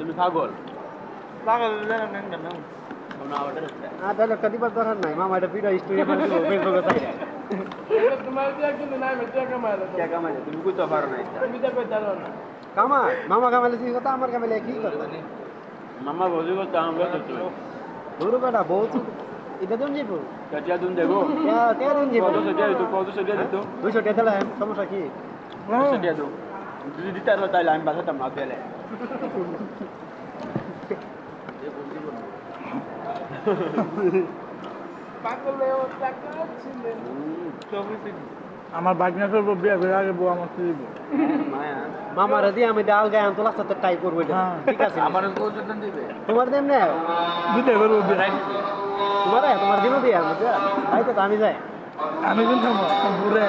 তুমি পাগল পাগল জানেন না না শোনা ওটা না তাহলে একটা দিবার দরকার নাই মামা এটা ভিডিও স্টোরি করে দিব ফেসবুকে চাই তোমার দিয়ে কিন্তু নাই মেটে কামাইলো কে কামাই তুমি কইতে পারো না এটা তুমি দেখো জানো না কামা মামা কামাইলে কি কথা আমার কামাইলে কি কথা মামা বলি করতে আমরা তো ধরো বেটা বহুত এটা দিন যাবো কাটিয়া দুন দেবো কে দিন যাবো কত সেটা দিত 200 টাকা দিলাম সমস্যা কি সেটা দাও যদি দিতে আর তাইলে আমি বাসাটা মা পেলে পাগলেও টাকা ছিলেন আমার বাগনা করবো বিয়ে করে আগে বউ আমার তুই মামার দিয়ে আমি ডাল গায়ে আনতো লাস্টে ট্রাই করবো এটা ঠিক আছে আমার কত দিবে তোমার দেন না দুটাই করবো বিয়ে তোমার দিনও দিয়ে বুঝছো তাই তো আমি যাই আমি কিন্তু ঘুরে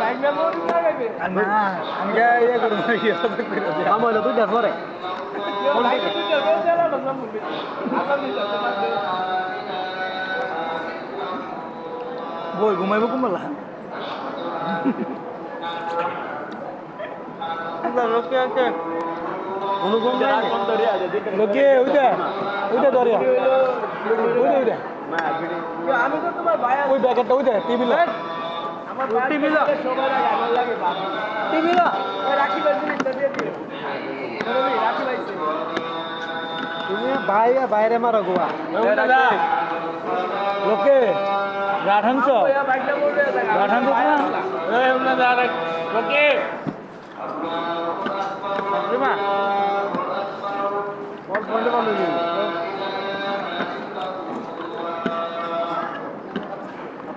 টাইমে মন লাগাবে না আমি ইয়ে করবো মামা হলো 2টার পরে লাইক দিতে রোজ জ্বালানো না মুখে আগামী তোমার বই ঘুমাইবো কুমলা লোকে আছে অনুগম যারা নাই কোন ধরে আছে লোকে ওইটা ধরে ওইটা মা ভিড়ে আমি তো তোমার ভাই ওই ব্যাকেটটা ওইটা টিভি লো আমার টিভি না সবার আগে আমার লাগে বাপ টিভি লো ওই রাখি ভাই জিনিসটা দিয়ে দিও রাখি ভাই তুমি বাইরে মারো গোয়া দাদা লোকে গাঠানছ ওয়া বাইকটা মোড়ে লাগা গাঠানছ না এই উনা দাঁড়া ওকে রিমা বল পয়েন্টে বল নি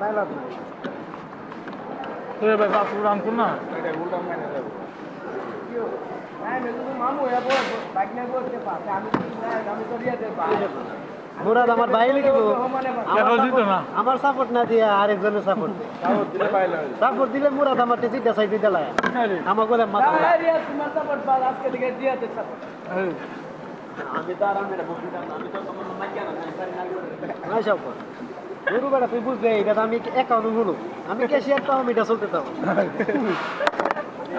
পাইলাম না তুই ভাই বাপু রাম কর না এটা উল্টা মাইনে দেব নাই মেজু মামু এ বাইক নিয়ে বসে পাশে আমি তো দিয়ে দে মুরাদ আমার বাইরে দিব এখন দিত না আমার সাপোর্ট না দিয়ে আরেকজনের সাপোর্ট দিলে পাইলে সাপোর্ট দিলে মুরাদ আমার টিচিটা সাইডে দিলায় আমার বলে মাথা আরে তোমার সাপোর্ট পাল আজকে থেকে দিয়ে দে সাপোর্ট আমি তো আর আমি বলছিলাম আমি তো তোমার মাইক না সারি না না সব গরু বেড়া তুই বুঝবে এটা তো আমি অ্যাকাউন্ট হলো আমি ক্যাশিয়ার তো আমি এটা চলতে তাও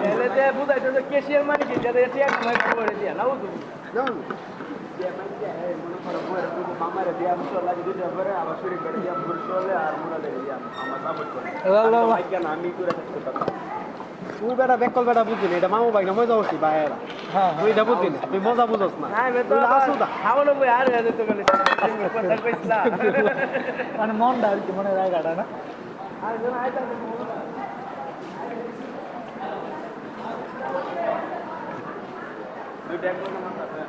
এলে দে বুঝাইতো যে ক্যাশিয়ার মানে কি যাতে এটা এক মাইক করে দিয়া নাও তুমি মামারে দিয়া মুসল লাগে দুটো করে আবার শুরু করে দিয়া ভুল চলে আর মুরা দেবে দিয়া আমার সাপোর্ট করে মাইক না আমি করে থাকতে পারতাম তুই বেটা বেকল বেটা বুঝলি এটা মামু ভাই না মজা করছি বাইরা হ্যাঁ তুই এটা বুঝলি না তুই মজা বুঝছ না নাই মে তো তুই আসু দা খাওয়ানো বই আর হয়ে যেত গেলে কথা কইছলা মানে মনটা আর কি মনে জায়গাটা না আর জন আইতা দুইটা একদম না আছে